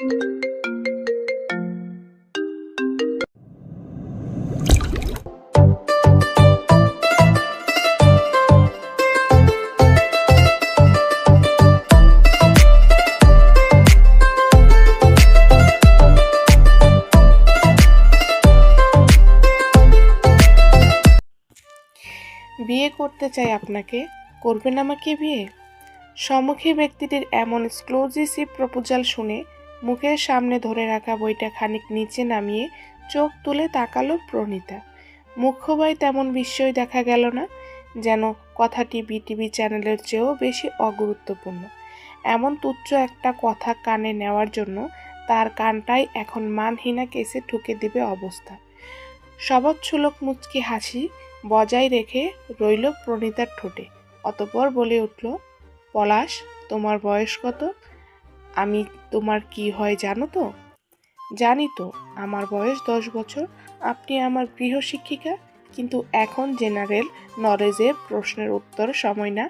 বিয়ে করতে চাই আপনাকে, করবেন আমাকে বিয়ে? সম্মুখী ব্যক্তিটির এমন এক্সক্লুসিভ প্রপোজাল শুনে মুখের সামনে ধরে রাখা বইটা খানিক নিচে নামিয়ে চোখ তুলে তাকালো প্রণীতা। মুখ্যবাই তেমন বিস্ময় দেখা গেল না, যেন কথাটি বিটিভি চ্যানেলের চেয়েও বেশি অগুরুত্বপূর্ণ। এমন তুচ্ছ একটা কথা কানে নেওয়ার জন্য তার কানটাই এখন মানহীনা কেসে ঠুকে দিবে অবস্থা। স্বভাবচ্ছলক মুচকি হাসি বজায় রেখে রইল প্রণীতার ঠোঁটে। অতঃপর বলে উঠল, পলাশ, তোমার বয়স কত? আমি তোমার কি হয় জানো তো? জানি তো, আমার বয়স 10 বছর। আপনি আমার গৃহশিক্ষিকা, কিন্তু এখন জেনারেল নলেজের প্রশ্নের উত্তর সময় না,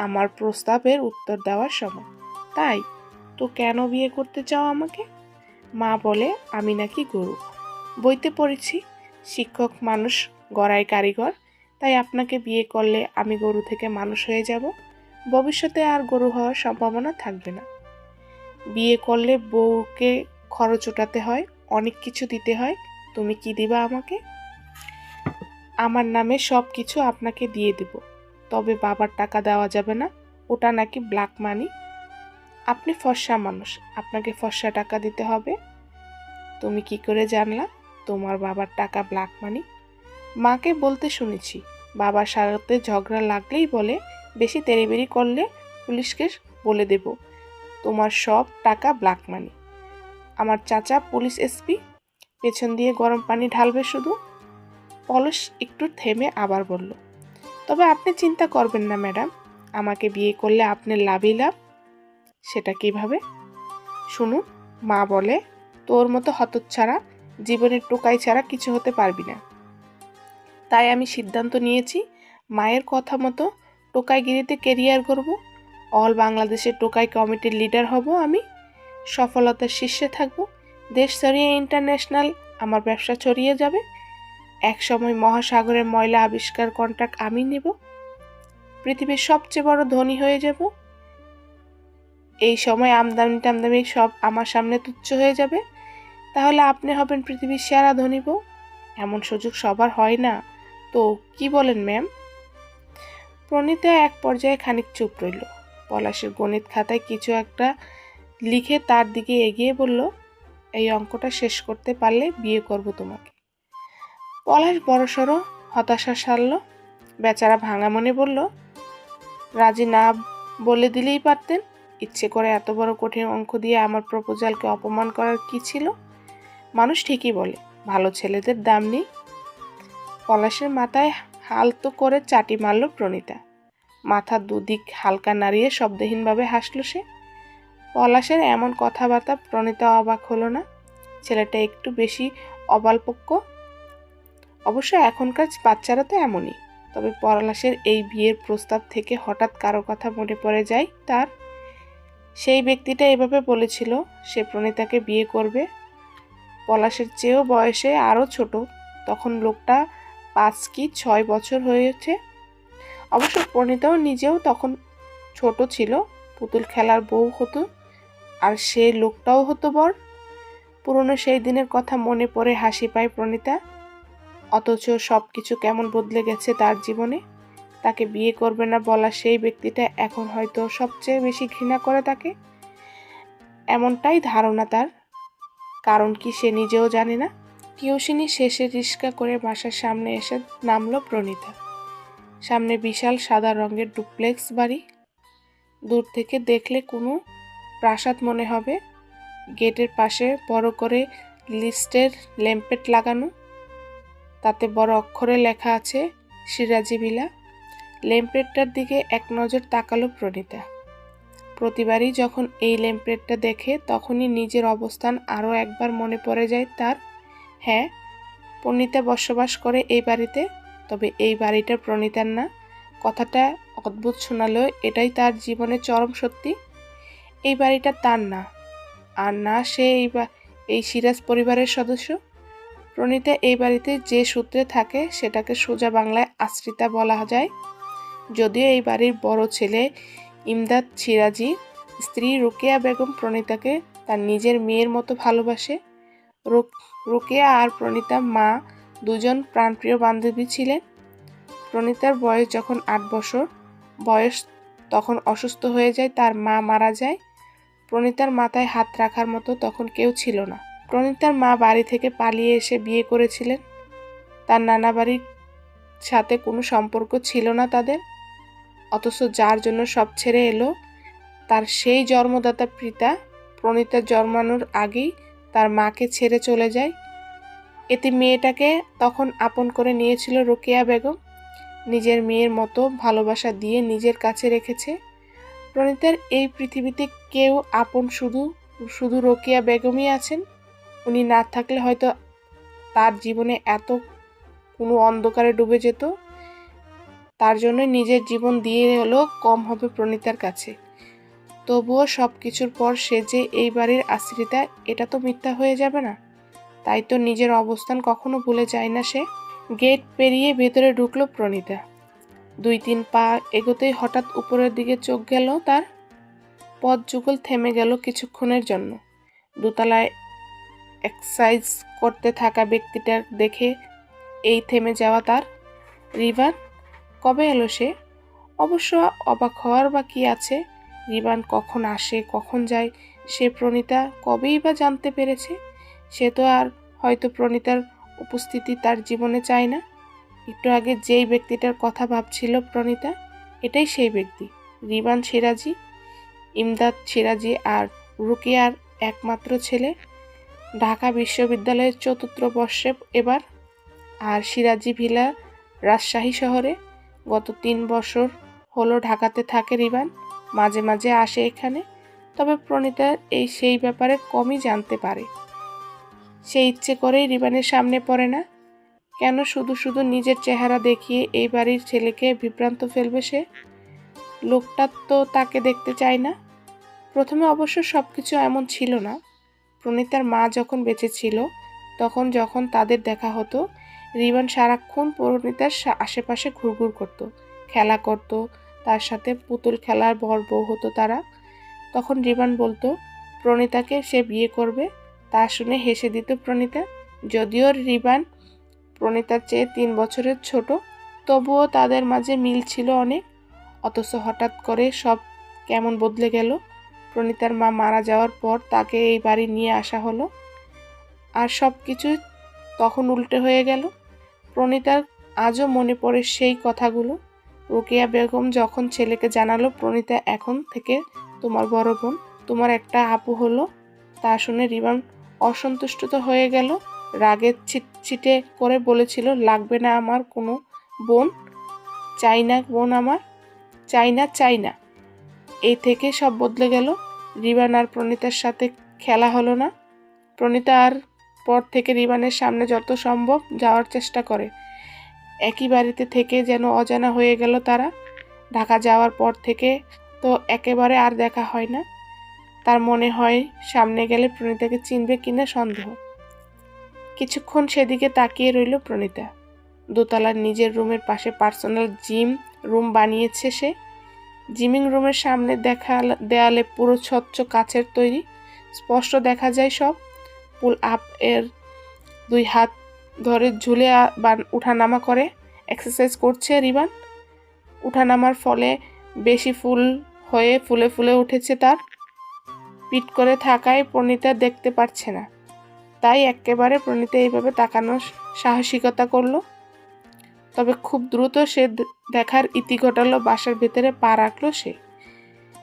আমার প্রস্তাবের উত্তর দেওয়ার সময়। তাই তো কেন বিয়ে করতে চাও আমাকে? মা বলে আমি নাকি গরু। বইতে পড়েছি, শিক্ষক মানুষ গড়ায় কারিগর, তাই আপনাকে বিয়ে করলে আমি গরু থেকে মানুষ হয়ে যাব। ভবিষ্যতে আর গরু হওয়ার সম্ভাবনা থাকবে না। বিয়ে করলে বউকে খরচ ওঠাতে হয়, অনেক কিছু দিতে হয়। তুমি কি দিবা আমাকে? আমার নামে সব কিছু আপনাকে দিয়ে দেব, তবে বাবার টাকা দেওয়া যাবে না, ওটা নাকি ব্ল্যাক মানি। আপনি ফর্সা মানুষ, আপনাকে ফর্সা টাকা দিতে হবে। তুমি কি করে জানলা তোমার বাবার টাকা ব্ল্যাক মানি? মাকে বলতে শুনেছি, বাবার সাথে ঝগড়া লাগলেই বলে, বেশি তেড়িবেড়ি করলে পুলিশকে বলে দেব তোমার সব টাকা ব্ল্যাক মানি। আমার চাচা পুলিশ এসপি, পেছন দিয়ে গরম পানি ঢালবে শুধু। পলাশ একটু থেমে আবার বলল, তবে আপনি চিন্তা করবেন না ম্যাডাম, আমাকে বিয়ে করলে আপনার লাভই লাভ। সেটা কিভাবে? শুনুন, মা বলে তোর মতো হতচ্ছাড়া জীবনের টোকাই ছাড়া কিছু হতে পারবি না। তাই আমি সিদ্ধান্ত নিয়েছি, মায়ের কথা মতো টোকাইগিরিতে কেরিয়ার করব। অল বাংলাদেশের টোকাই কমিটির লিডার হব আমি। সফলতার শীর্ষে থাকব। দেশ ছড়িয়ে ইন্টারন্যাশনাল আমার ব্যবসা ছড়িয়ে যাবে। এক সময় মহাসাগরের ময়লা আবিষ্কার কন্ট্রাক্ট আমি নেব। পৃথিবীর সবচেয়ে বড় ধনী হয়ে যাব। এই সময় আমদানি টামদানি সব আমার সামনে তুচ্ছ হয়ে যাবে। তাহলে আপনি হবেন পৃথিবীর সেরা ধনী বউ। এমন সুযোগ সবার হয় না, তো কি বলেন ম্যাম? প্রণীতা এক পর্যায়ে খানিক চুপ রইল। পলাশের গণিত খাতায় কিছু একটা লিখে তার দিকে এগিয়ে বলল, এই অঙ্কটা শেষ করতে পারলে বিয়ে করব তোমাকে। পলাশ বড়সড় হতাশা সারল। বেচারা ভাঙা মনে বলল, রাজি না বলে দিলেই পারতেন। ইচ্ছে করে এত বড় কঠিন অঙ্ক দিয়ে আমার প্রপোজালকে অপমান করার কি ছিল? মানুষ ঠিকই বলে, ভালো ছেলেদের দাম নেই। পলাশের মাথায় হালতো করে চাটি মারল প্রণীতা। মাথার দুদিক হালকা নাড়িয়ে শব্দহীনভাবে হাসল সে। পলাশের এমন কথাবার্তা প্রণীতা অবাক হলো না। ছেলেটা একটু বেশি অবালপক্ষ। অবশ্য এখনকার বাচ্চারা তো এমনই। তবে পলাশের এই বিয়ের প্রস্তাব থেকে হঠাৎ কারো কথা মনে পড়ে যায় তার। সেই ব্যক্তিটা এভাবে বলেছিল সে প্রণীতাকে বিয়ে করবে। পলাশের চেয়েও বয়সে আরও ছোট। তখন লোকটা 5 কি 6 বছর হয়েছে। অবশ্য প্রণীতাও নিজেও তখন ছোট ছিল। পুতুল খেলার বউ হতো, আর সেই লোকটাও হতো বর। পুরনো সেই দিনের কথা মনে পড়ে হাসি পায় প্রণীতা। অথচ সব কিছু কেমন বদলে গেছে তার জীবনে। তাকে বিয়ে করবে না বলা সেই ব্যক্তিটা এখন হয়তো সবচেয়ে বেশি ঘৃণা করে তাকে, এমনটাই ধারণা তার। কারণ কি সে নিজেও জানে না। টিউশনি শেষে রিক্সা করে বাসার সামনে এসে নামলো প্রণীতা। সামনে বিশাল সাদা রঙের ডুপ্লেক্স বাড়ি। দূর থেকে দেখলে কোনো প্রাসাদ মনে হবে। গেটের পাশে বড় করে লিস্টের ল্যাম্পেট লাগানো, তাতে বড় অক্ষরে লেখা আছে সিরাজি ভিলা। ল্যাম্পেটটার দিকে এক নজর তাকালো প্রণীতা। প্রতিবারই যখন এই ল্যাম্পেটটা দেখে তখনই নিজের অবস্থান আরও একবার মনে পড়ে যায় তার। হ্যাঁ, প্রণীতা বসবাস করে এই বাড়িতে, তবে এই বাড়িটা প্রণীতার না। কথাটা অদ্ভুত শোনালেও এটাই তার জীবনের চরম সত্যি। এই বাড়িটা তার না, আর না সে এই সিরাজ পরিবারের সদস্য। প্রণীতা এই বাড়িতে যে সূত্রে থাকে সেটাকে সোজা বাংলায় আশ্রিতা বলা যায়। যদিও এই বাড়ির বড় ছেলে ইমদাদ সিরাজি, স্ত্রী রোকেয়া বেগম প্রণীতাকে তার নিজের মেয়ের মতো ভালোবাসে। রোকেয়া আর প্রণীতা মা দুজন প্রাণপ্রিয় বান্ধবী ছিলেন। প্রণীতার বয়স যখন 8 বছর বয়স তখন অসুস্থ হয়ে যায়, তার মা মারা যায়। প্রণীতার মাথায় হাত রাখার মতো তখন কেউ ছিল না। প্রণীতার মা বাড়ি থেকে পালিয়ে এসে বিয়ে করেছিলেন। তার নানা বাড়ির সাথে কোনো সম্পর্ক ছিল না তাদের, অথচ যার জন্য সব ছেড়ে এলো তার সেই জন্মদাতা পিতা প্রণীতা জন্মানোর আগেই তার মাকে ছেড়ে চলে যায়। এতে মেয়েটাকে তখন আপন করে নিয়েছিল রোকেয়া বেগম, নিজের মেয়ের মতো ভালোবাসা দিয়ে নিজের কাছে রেখেছে। প্রণীতার এই পৃথিবীতে কেউ আপন শুধু রোকেয়া বেগমই আছেন। উনি না থাকলে হয়তো তার জীবনে এত কোনো অন্ধকারে ডুবে যেত। তার জন্য নিজের জীবন দিয়ে হলেও কম হবে প্রণীতার কাছে। তবুও সব কিছুর পর সে যে এই বাড়ির আশ্রিতা এটা তো মিথ্যা হয়ে যাবে না। তাই তো নিজের অবস্থান কখনো ভুলে যায় না সে। গেট পেরিয়ে ভেতরে ঢুকলো প্রণীতা। 2-3 পা এগোতেই হঠাৎ উপরের দিকে চোখ গেল তার। পথ যুগল থেমে গেল কিছুক্ষণের জন্য। দোতলায় এক্সারসাইজ করতে থাকা ব্যক্তিটা দেখে এই থেমে যাওয়া তার। রিবান কবে এলো সে? অবশ্য অবাক হওয়ার বা কি আছে? রিবান কখন আসে কখন যায় সে প্রণীতা কবেই বা জানতে পেরেছে? সে তো আর হয়তো প্রণীতার উপস্থিতি তার জীবনে চায় না। একটু আগে যেই ব্যক্তিটার কথা ভাবছিল প্রণীতা, এটাই সেই ব্যক্তি, রিবান সিরাজি, ইমদাদ সিরাজি আর রোকেয়ার একমাত্র ছেলে। ঢাকা বিশ্ববিদ্যালয়ের 4র্থ বর্ষে এবার। আর সিরাজি ভিলা রাজশাহী শহরে। গত 3 বছর হলো ঢাকাতে থাকে রিবান, মাঝে মাঝে আসে এখানে। তবে প্রণীতা সেই ব্যাপারে কমই জানতে পারে। সে ইচ্ছে করেই রিবানের সামনে পড়ে না। কেন শুধু নিজের চেহারা দেখিয়ে এই বাড়ির ছেলেকে বিভ্রান্ত ফেলবে সে? লোকটা তো তাকে দেখতে চায় না। প্রথমে অবশ্য সবকিছু এমন ছিল না। প্রণীতার মা যখন বেঁচে ছিল তখন যখন তাদের দেখা হতো, রিবান সারাক্ষণ প্রণীতার আশেপাশে ঘুরঘুর করত, খেলা করত, তার সাথে পুতুল খেলার বউ হতো তারা। তখন রিবান বলতো প্রণীতাকে সে বিয়ে করবে। তা শুনে হেসে দিত প্রণীতা। যদিও রিবান প্রণীতার চেয়ে 3 বছরের ছোট, তবুও তাদের মাঝে মিল ছিল অনেক। অথচ হঠাৎ করে সব কেমন বদলে গেল। প্রণীতার মা মারা যাওয়ার পর তাকে এই বাড়ি নিয়ে আসা হলো, আর সব কিছু তখন উল্টে হয়ে গেল। প্রণীতার আজও মনে পড়ে সেই কথাগুলো। রোকেয়া বেগম যখন ছেলেকে জানালো প্রণীতা এখন থেকে তোমার বড় বোন, তোমার একটা আপু হলো, তা শুনে রিবান অসন্তুষ্ট হয়ে গেল। রাগের ছিটে করে বলেছিল, লাগবে না আমার কোনো বোন, চাই না বোন, আমার চাই না। এই থেকে সব বদলে গেল। রিবান আর প্রণীতার সাথে খেলা হলো না। প্রণীতা আর পর থেকে রিবানের সামনে যত সম্ভব যাওয়ার চেষ্টা করে। একই বাড়িতে থেকে যেন অজানা হয়ে গেল তারা। ঢাকা যাওয়ার পর থেকে তো একেবারে আর দেখা হয় না। তার মনে হয় সামনে গেলে প্রণীতাকে চিনবে কিনা সন্দেহ। কিছুক্ষণ সেদিকে তাকিয়ে রইল প্রণীতা। দোতলার নিজের রুমের পাশে পার্সোনাল জিম রুম বানিয়েছে সে। জিমিং রুমের সামনে দেয়ালে পুরো স্বচ্ছ কাচের তৈরি, স্পষ্ট দেখা যায় সব। পুল আপ এর 2 হাত ধরে ঝুলে উঠানামা করে এক্সারসাইজ করছে রিবান। উঠানামার ফলে বেশি ফুলে ফুলে উঠেছে তার। পিট করে থাকায় প্রণীতা দেখতে পারছে না, তাই একেবারে প্রণীতা এইভাবে তাকানোর সাহসিকতা করলো। তবে খুব দ্রুত সে দেখার ইতি ঘটালো, বাসার ভেতরে পা রাখলো সে।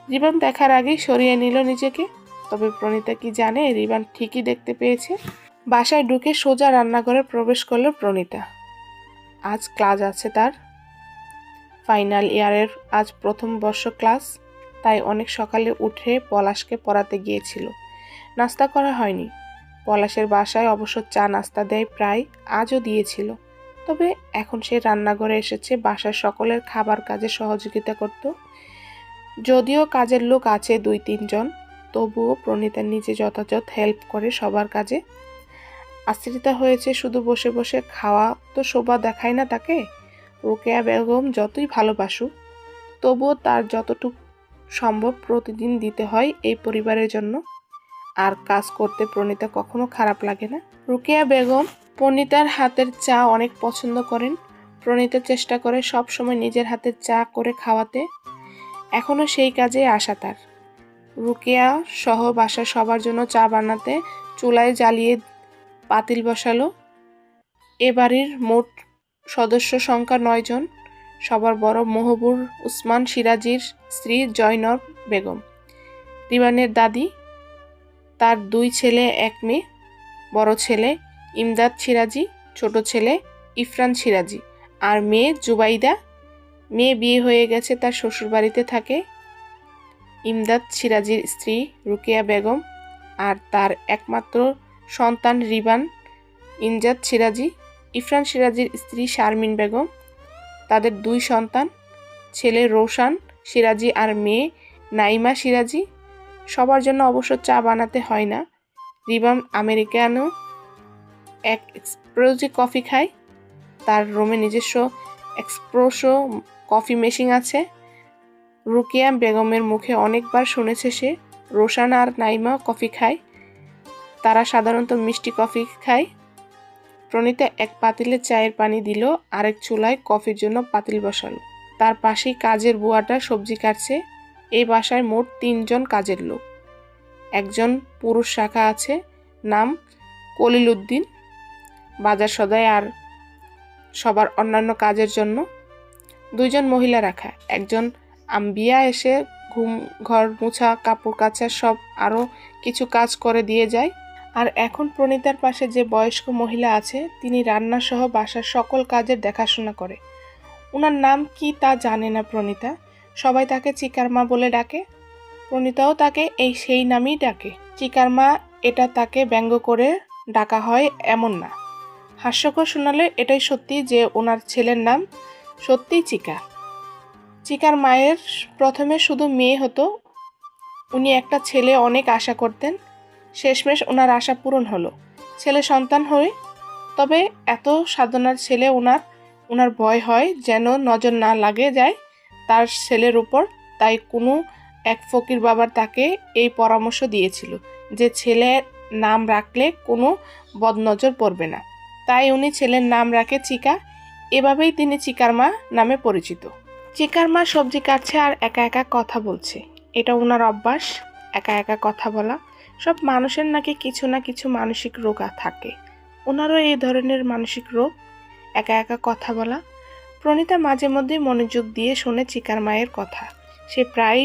রিবান দেখার আগেই সরিয়ে নিল নিজেকে। তবে প্রণীতা কি জানে রিবান ঠিকই দেখতে পেয়েছে। বাসায় ঢুকে সোজা রান্নাঘরে প্রবেশ করলো প্রণীতা। আজ ক্লাস আছে তার, ফাইনাল ইয়ারের আজ প্রথম বর্ষ ক্লাস, তাই অনেক সকালে উঠে পলাশকে পড়াতে গিয়েছিল। নাস্তা করা হয়নি। পলাশের বাসায় অবশ্য চা নাস্তা দেয় প্রায়, আজও দিয়েছিল। তবে এখন সে রান্নাঘরে এসেছে বাসার সকলের খাবার কাজে সহযোগিতা করত। যদিও কাজের লোক আছে 2-3 জন, তবুও প্রণীতা নিজে যথাযথ হেল্প করে সবার কাজে। আশ্রিতা হয়েছে শুধু বসে বসে, খাওয়া তো শোভা দেখায় না তাকে। রোকেয়া বেগম যতই ভালোবাসুক, তবুও তার যতটুকু সম্ভব প্রতিদিন দিতে হয় এই পরিবারের জন্য। আর কাজ করতে প্রণীতা কখনো খারাপ লাগে না। রোকেয়া বেগম প্রণীতার হাতের চা অনেক পছন্দ করেন। প্রণীতা চেষ্টা করে সব সময় নিজের হাতের চা করে খাওয়াতে। এখনও সেই কাজে আশা তার। রোকেয়া সহ বাসার সবার জন্য চা বানাতে চুলায় জ্বালিয়ে পাতিল বসালো। এ বাড়ির মোট সদস্য সংখ্যা 9 জন। সবার বড় মহবুর উসমান সিরাজির স্ত্রী জয়নব বেগম, রিবানের দাদি। তার 2 ছেলে 1 মেয়ে। বড় ছেলে ইমদাদ সিরাজি, ছোট ছেলে ইফরান সিরাজি আর মেয়ে জুবাইদা। মেয়ে বিয়ে হয়ে গেছে, তার শ্বশুরবাড়িতে থাকে। ইমদাদ সিরাজির স্ত্রী রোকেয়া বেগম আর তার একমাত্র সন্তান রিবান ইমদাদ সিরাজি। ইফরান সিরাজির স্ত্রী শারমিন বেগম। তাদের 2 সন্তান, ছেলে রোশান সিরাজি আর মেয়ে নাইমা সিরাজি। সবার জন্য অবশ্য চা বানাতে হয় না। রিবান আমেরিকানো এক এক্সপ্রেসো কফি খায়। তার রুমে নিজস্ব এক্সপ্রেসো কফি মেশিন আছে। রোকেয়া বেগমের মুখে অনেকবার শুনেছে সে রোশান আর নাইমা কফি খায়। তারা সাধারণত মিষ্টি কফি খায়। প্রণীতা এক পাতিলে চায়ের পানি দিল, আরেক চুলায় কফির জন্য পাতিল বসালো। তার পাশেই কাজের বুয়াটা সবজি কাটছে। এই বাসায় মোট 3 জন কাজের লোক। একজন পুরুষ শাখা আছে, নাম কলিল উদ্দিন, বাজার সদাই আর সবার অন্যান্য কাজের জন্য। 2 জন মহিলা রাখা, একজন আম্বিয়া এসে ঘর মোছা, কাপড় কাচা সব আরও কিছু কাজ করে দিয়ে যায়। আর এখন প্রণীতার পাশে যে বয়স্ক মহিলা আছে, তিনি রান্না সহ বাসার সকল কাজের দেখাশোনা করে। ওনার নাম কি তা জানে না প্রণীতা। সবাই তাকে চিকার মা বলে ডাকে। প্রণীতাও তাকে সেই নামেই ডাকে। চিকার মা, এটা তাকে ব্যঙ্গ করে ডাকা হয় এমন না। হাস্যকর শোনালে এটাই সত্যি যে ওনার ছেলের নাম সত্যিই চিকা। চিকার মায়ের প্রথমে শুধু মেয়ে হতো। উনি একটা ছেলে অনেক আশা করতেন। শেষমেশ ওনার আশা পূরণ হলো, ছেলে সন্তান হয়ে। তবে এত সাধনার ছেলে ওনার ভয় হয় যেন নজর না লাগে যায় তার ছেলের উপর। তাই কোনো এক ফকির বাবার তাকে এই পরামর্শ দিয়েছিল যে ছেলের নাম রাখলে কোনো বদনজর পড়বে না। তাই উনি ছেলের নাম রাখে চিকা। এভাবেই তিনি চিকার মা নামে পরিচিত। চিকার মা সবজি কাটছে আর একা একা কথা বলছে। এটা ওনার অভ্যাস, একা একা কথা বলা। সব মানুষের নাকি কিছু না কিছু মানসিক রোগ থাকে। ওনারও এই ধরনের মানসিক রোগ, একা একা কথা বলা। প্রণীতা মাঝে মধ্যে মনোযোগ দিয়ে শোনে চিকার মায়ের কথা। সে প্রায়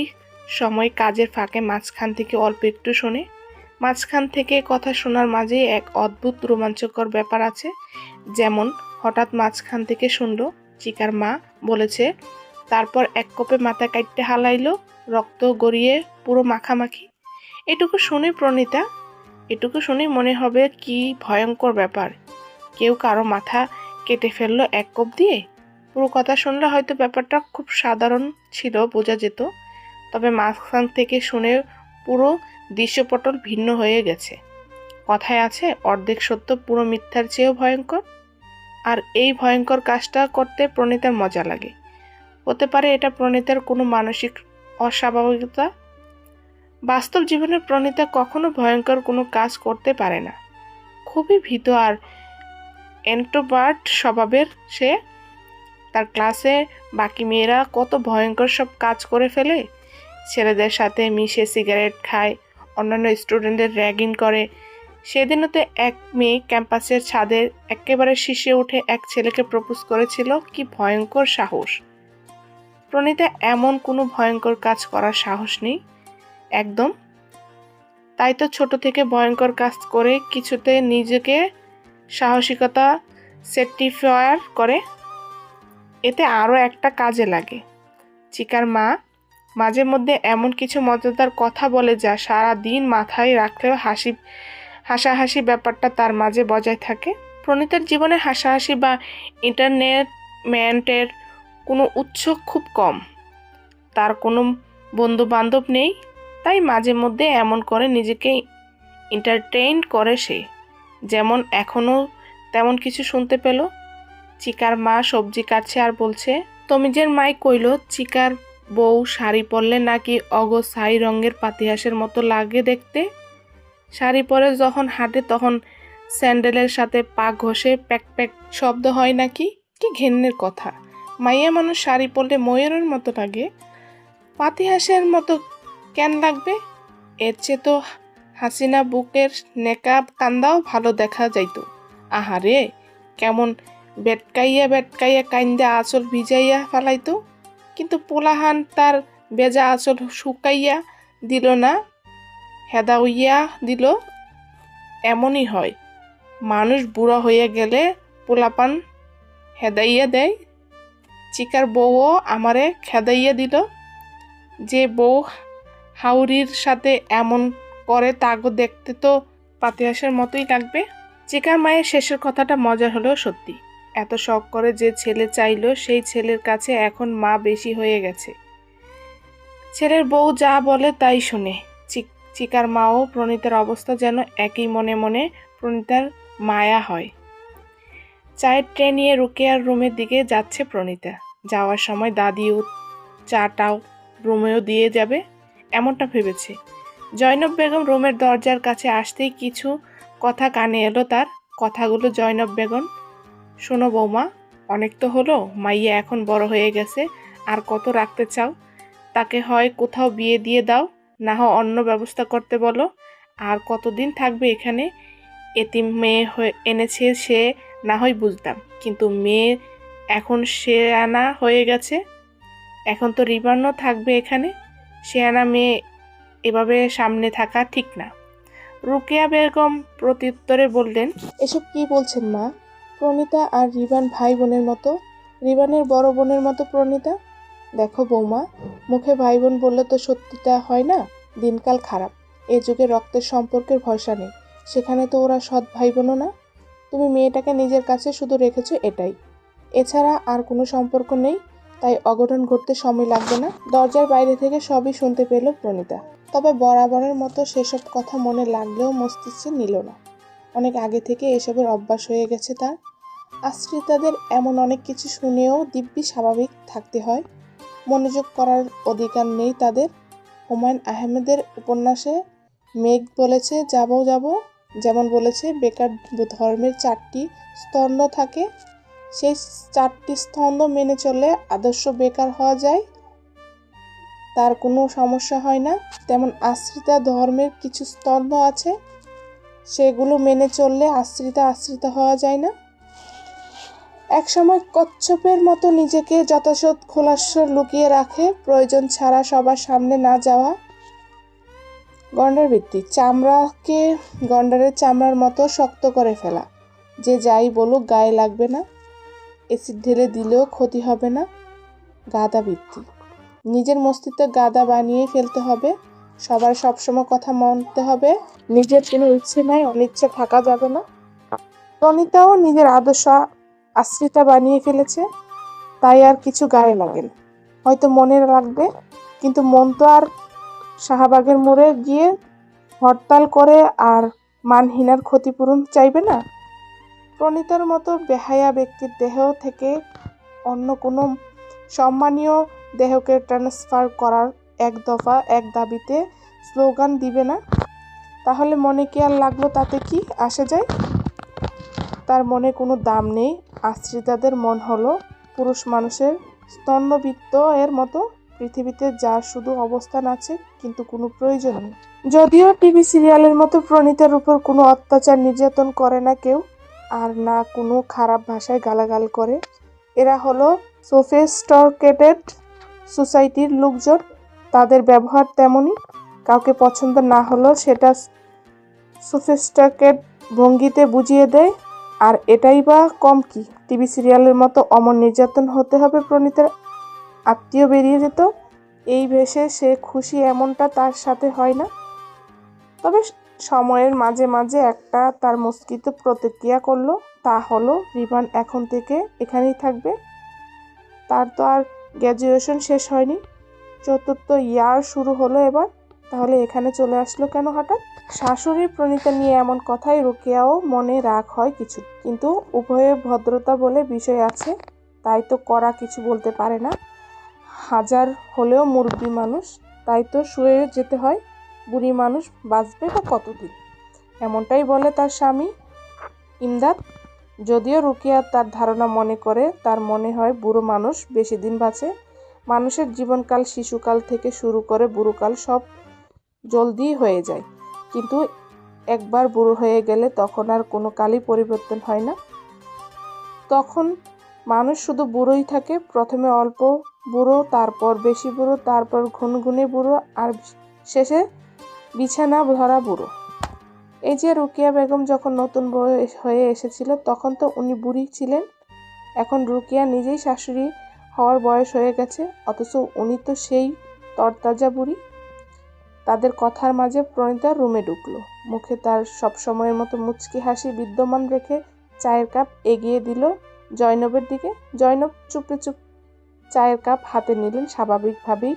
সময় কাজের ফাঁকে মাঝখান থেকে অল্প একটু শোনে। মাঝখান থেকে কথা শোনার মাঝে এক অদ্ভুত রোমাঞ্চকর ব্যাপার আছে। যেমন হঠাৎ মাঝখান থেকে শুনল চিকার মা বলেছে, তারপর এক কোপে মাথা কাটতে হালাইলো, রক্ত গড়িয়ে পুরো মাখামাখি। এটুকু শুনে মনে হবে কি ভয়ঙ্কর ব্যাপার। কেউ কারো মাথা কেটে ফেললো এক কোপ দিয়ে। পুরো কথা শুনলে হয়তো ব্যাপারটা খুব সাধারণ ছিল, বোঝা যেত। তবে মাঝখান থেকে শুনে পুরো দৃশ্যপটল ভিন্ন হয়ে গেছে। কথায় আছে, অর্ধেক সত্য পুরো মিথ্যার চেয়েও ভয়ঙ্কর। আর এই ভয়ঙ্কর কাজটা করতে প্রণীতার মজা লাগে। হতে পারে এটা প্রণীতার কোনো মানসিক অস্বাভাবিকতা। বাস্তব জীবনে প্রণীতা কখনো ভয়ঙ্কর কোনো কাজ করতে পারে না। খুবই ভীত আর ইন্ট্রোভার্ট স্বভাবের সে। তার ক্লাসে বাকি মেয়েরা কত ভয়ঙ্কর সব কাজ করে ফেলে। ছেলেদের সাথে মিশে সিগারেট খায়, অন্যান্য স্টুডেন্টদের র্যাগিং করে। সেদিনও তো এক মেয়ে ক্যাম্পাসের ছাদের একেবারে শীর্ষে উঠে এক ছেলেকে প্রপোজ করেছিল। কি ভয়ঙ্কর সাহস! প্রণীতা এমন কোনো ভয়ঙ্কর কাজ করার সাহস নেই একদম। তাই তো ছোট থেকে ভয়ঙ্কর কাজ করে কিছুতে নিজেকে সাহসিকতা সার্টিফায়ার করে। এতে আরও একটা কাজে লাগে। চিকার মা মাঝে মধ্যে এমন কিছু মজাদার কথা বলে যা সারা দিন মাথায় রাখলেও হাসাহাসি ব্যাপারটা তার মাঝে বজায় থাকে। প্রণীতার জীবনে হাসাহাসি বা এন্টারটেনমেন্টের কোনো উৎস খুব কম। তার কোনো বন্ধু বান্ধব নেই, তাই মাঝে মধ্যে এমন করে নিজেকে এন্টারটেইন করে সে। যেমন এখনও তেমন কিছু শুনতে পেল। চিকার মা সবজি কাটছে আর বলছে, তমিজের মাই কইল চিকার বউ শাড়ি পরলে নাকি অগো ছাই রঙের পাতিহাঁসের মতো লাগে দেখতে। শাড়ি পরে যখন হাঁটে তখন স্যান্ডেলের সাথে পা ঘষে প্যাক প্যাক শব্দ হয় নাকি। কি ঘেন্নের কথা! মাইয়া মানুষ শাড়ি পরলে ময়ূরের মতো লাগে, পাতিহাঁসের মতো কেন লাগবে? এর চেয়ে তো হাসিনা বুকের নেকাব কান্দাও ভালো দেখা যাইতো। আহারে, কেমন বেটকাইয়া বেটকাইয়া কাইন্দা আঁচল ভিজাইয়া ফেলাইতো, কিন্তু পোলাহান তার বেজা আঁচল শুকাইয়া দিল না, হেদাউইয়া দিল। এমনই হয়, মানুষ বুড়া হইয়া গেলে পোলাপান হেদাইয়া দেয়। চিকার বউও আমারে খেদাইয়া দিল। যে বউ হাউরির সাথে এমন করে তাগো দেখতে তো পাতিহাঁসের মতোই লাগবে। চিকার মায়ের শেষের কথাটা মজার হলেও সত্যি। এত শখ করে যে ছেলে চাইলো সেই ছেলের কাছে এখন মা বেশি হয়ে গেছে। ছেলের বউ যা বলে তাই শুনে। চিকার মাও প্রণীতার অবস্থা যেন একই, মনে মনে প্রণীতার মায়া হয়। চায়ের ট্রে নিয়ে রুকেয়ার রুমের দিকে যাচ্ছে প্রণীতা। যাওয়ার সময় দাদিও চাটাও রুমেও দিয়ে যাবে এমনটা ভেবেছে। জয়নব বেগম রুমের দরজার কাছে আসতেই কিছু কথা কানে এলো তার। কথাগুলো জয়নব বেগম, শোনো বৌমা, অনেক তো হলো, মাইয়া এখন বড় হয়ে গেছে, আর কত রাখতে চাও? তাকে হয় কোথাও বিয়ে দিয়ে দাও, না হয় অন্য ব্যবস্থা করতে বলো। আর কতদিন থাকবে এখানে? এতিম মেয়ে এনেছে সে না হয় বুঝতাম, কিন্তু মেয়ে এখন শেয়ানা হয়ে গেছে। এখন তো রিবানও থাকবে এখানে। শেয়ানা মেয়ে এভাবে সামনে থাকা ঠিক না। রুকেয়া বেগম প্রত্যুত্তরে বললেন, এসব কি বলছেন মা? প্রণীতা আর রিবান ভাই বোনের মতো, রিবানের বড় বোনের মতো প্রণীতা। দেখো বৌমা, মুখে ভাই বোন বললে তো সত্যিটা হয় না। দিনকাল খারাপ, এ যুগে রক্তের সম্পর্কের ভরসা নেই, সেখানে তো ওরা সৎ ভাই বোনও না। তুমি মেয়েটাকে নিজের কাছে শুধু রেখেছো এটাই, এছাড়া আর কোনো সম্পর্ক নেই, তাই অঘটন ঘটতে সময় লাগবে না। দরজার বাইরে থেকে সবই শুনতে পেল প্রণীতা, তবে বরাবরের মতো সেসব কথা মনে লাগলেও মস্তিষ্কে নিল না। অনেক আগে থেকে এসবের অভ্যাস হয়ে গেছে তার। আশ্রিতাদের এমন অনেক কিছু শুনেও দিব্যি স্বাভাবিক থাকতে হয়, মনোযোগ করার অধিকার নেই তাদের। হুমায়ুন আহমেদের উপন্যাসে মেঘ বলেছে যাব যাব, যেমন বলেছে বেকার ধর্মের 4টি স্তম্ভ থাকে, সেই 4টি স্তম্ভ মেনে চললে আদর্শ বেকার হওয়া যায়, তার কোনো সমস্যা হয় না। তেমন আশ্রিতা ধর্মের কিছু স্তম্ভ আছে, সেগুলো মেনে চললে আশ্রিতা হওয়া যায় না। একসময় কচ্ছপের মতো নিজেকে যথাসৎ খোলাস্বর লুকিয়ে রাখে, প্রয়োজন ছাড়া সবার সামনে না যাওয়া। গন্ডার বৃত্তি, চামড়াকে গন্ডারের চামড়ার মতো শক্ত করে ফেলা, যে যাই বলুক গায়ে লাগবে না, অ্যাসিড ঢেলে দিলেও ক্ষতি হবে না। গাদা বৃত্তি, নিজের মস্তিষ্ক গাদা বানিয়ে ফেলতে হবে, সবার সবসময় কথা মানতে হবে, নিজের কোনো ইচ্ছে নাই, অনিচ্ছে থাকা যাবে না। প্রণীতাও নিজের আদর্শ আশ্রিতা বানিয়ে ফেলেছে, তাই আর কিছু গায়ে লাগে না। হয়তো মনে লাগবে, কিন্তু মন তো আর শাহবাগের মোড়ে গিয়ে হরতাল করে আর মানহীনার ক্ষতিপূরণ চাইবে না। প্রণীতার মতো বেহায়া ব্যক্তির দেহ থেকে অন্য কোনো সম্মানীয় দেহকে ট্রান্সফার করার এক দফা এক দাবিতে স্লোগান দিবে না। তাহলে মনে কি আর লাগলো, তাতে কি আসে যায়? তার মনে কোনো দাম নেই। আশ্রিতাদের মন হলো পুরুষ মানুষের স্তন্যবৃত্ত এর মতো, পৃথিবীতে যার শুধু অবস্থান আছে কিন্তু কোনো প্রয়োজন নেই। যদিও টিভি সিরিয়ালের মতো প্রণীতার উপর কোনো অত্যাচার নির্যাতন করে না কেউ, আর না কোনো খারাপ ভাষায় গালাগাল করে। এরা হলো সোফিস্টিকেটেড সোসাইটির লোকজন, তাদের ব্যবহার তেমনই। কাউকে পছন্দ না হলেও সেটা সোফিস্টিকেট ভঙ্গিতে বুঝিয়ে দেয়। আর এটাই বা কম কি? টিভি সিরিয়ালের মতো অমন নির্যাতন হতে হবে প্রণীতার আত্মীয় বেরিয়ে যেত এই ভেসে সে খুশি, এমনটা তার সাথে হয় না। তবে সময়ের মাঝে মাঝে একটা তার মস্কিত প্রতিক্রিয়া করলো, তা হলো রিবান এখন থেকে এখানেই থাকবে। তার তো আর গ্র্যাজুয়েশন শেষ হয়নি, 4th ইয়ার শুরু হলো এবার। তাহলে এখানে চলে আসলো কেন হঠাৎ? শাশুড়ি প্রণীতা নিয়ে এমন কথায় রুকিয়াও মনে রাগ হয় কিছু, কিন্তু উভয়ে ভদ্রতা বলে বিষয় আছে, তাই তো কড়া কিছু বলতে পারে না। হাজার হলেও মুরব্বী মানুষ, তাই তো শুয়ে যেতে হয়। বুড়ি মানুষ বাঁচবে বা কতদিন, এমনটাই বলে তার স্বামী ইমদাদ। যদিও রুকিয়া তার ধারণা মনে করে, তার মনে হয় বুড়ো মানুষ বেশি দিন বাঁচে। মানুষের জীবনকাল শিশুকাল থেকে শুরু করে বুড়োকাল সব জলদি হয়ে যায়, কিন্তু একবার বুড়ো হয়ে গেলে তখন আর কোনো কালই পরিবর্তন হয় না। তখন মানুষ শুধু বুড়োই থাকে, প্রথমে অল্প বুড়ো, তারপর বেশি বুড়ো, তারপর ঘুনঘুনে বুড়ো, আর শেষে বিছানা ধরা বুড়ো। এই যে রুকিয়া বেগম যখন নতুন বয়স হয়ে এসেছিল তখন তো উনি বুড়ি ছিলেন, এখন রুকিয়া নিজেই শাশুড়ি হওয়ার বয়স হয়ে গেছে, অথচ উনি তো সেই তরতাজা বুড়ি। তাদের কথার মাঝে প্রণীতা রুমে ঢুকলো। মুখে তার সবসময়ের মতো মুচকি হাসি বিদ্যমান রেখে চায়ের কাপ এগিয়ে দিল জয়নবের দিকে। জয়নব চুপে চুপ চায়ের কাপ হাতে নিলেন স্বাভাবিকভাবেই,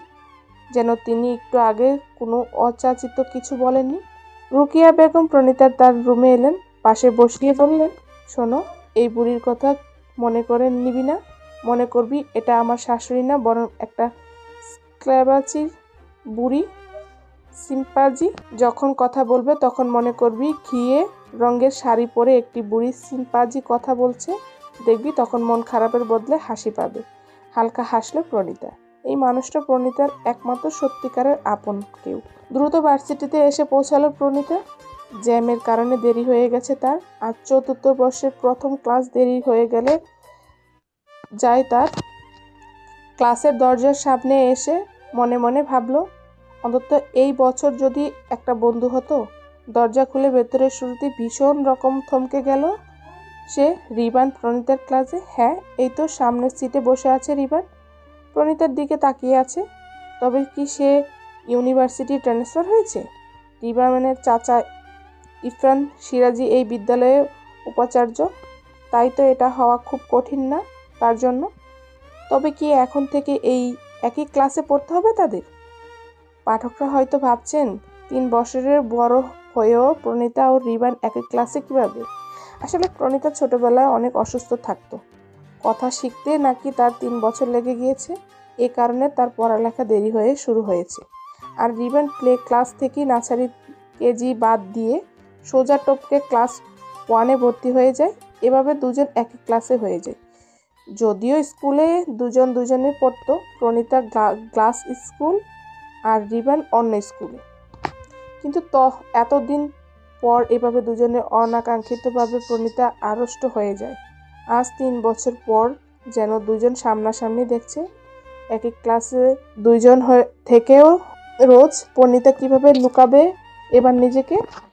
যেন তিনি একটু আগে কোনো অযাচিত কিছু বলেননি। রুকিয়া বেগম প্রণীতার তার রুমে এলেন, পাশে বসিয়ে বললেন, শোনো, এই বুড়ির কথা মনে করে নিবি না। মনে করবি এটা আমার শাশুড়ি না, বরং একটা স্ক্ল্যাবাচির বুড়ি, সিম্পাজি। যখন কথা বলবে তখন মনে করবি ঘিয়ে রঙের শাড়ি পরে একটি বুড়ি সিম্পাজি কথা বলছে, দেখবি তখন মন খারাপের বদলে হাসি পাবে। হালকা হাসলো প্রণীতা। এই মানুষটা প্রণীতার একমাত্র সত্যিকারের আপন কেউ। দ্রুত ভার্সিটিতে এসে পৌঁছালো প্রণীতা। জ্যামের কারণে দেরি হয়ে গেছে তার। আজ চতুর্থ বর্ষের প্রথম ক্লাস দেরি হয়ে গেলে যায় তার। ক্লাসের দরজার সামনে এসে মনে মনে ভাবলো, অন্তত এই বছর যদি একটা বন্ধু হতো। দরজা খুলে ভেতরের শুরুতে ভীষণ রকম থমকে গেল সে। রিবান প্রণীতার ক্লাসে? হ্যাঁ, এই তো সামনের সিটে বসে আছে রিবান, প্রণীতার দিকে তাকিয়ে আছে। তবে কি সে ইউনিভার্সিটি ট্রান্সফার হয়েছে? রিবানের চাচা ইরফান সিরাজি এই বিদ্যালয়ের উপাচার্য, তাই তো এটা হওয়া খুব কঠিন না তার জন্য। তবে কি এখন থেকে এই একই ক্লাসে পড়তে হবে তাদের? পাঠকরা হয়তো ভাবছেন 3 বছরের বড় হয়েও প্রণীতা ও রিবান একই ক্লাসে কিভাবে? আসলে প্রণীতা ছোটবেলায় অনেক অসুস্থ থাকতো, কথা শিখতে নাকি তার 3 বছর লেগে গিয়েছে, এ কারণে তার পড়ালেখা দেরি হয়ে শুরু হয়েছে। আর রিবান প্লে ক্লাস থেকেই নার্সারি কেজি বাদ দিয়ে সোজা টপকে ক্লাস 1-এ ভর্তি হয়ে যায়। এভাবে দুজন একই ক্লাসে হয়ে যায়। যদিও স্কুলে দুজন দুজনে পড়তো, প্রণীতা ক্লাস স্কুল আর রিবান অন্য স্কুলে, কিন্তু এতদিন পর এভাবে দুজনে অনাকাঙ্ক্ষিতভাবে প্রণীতা আড়ষ্ট হয়ে যায়। আজ 3 বছর পর যেন দুজন সামনাসামনি দেখছে। একই ক্লাসে দুইজন থেকেও রোজ প্রণীতা কিভাবে লুকাবে এবার নিজেকে?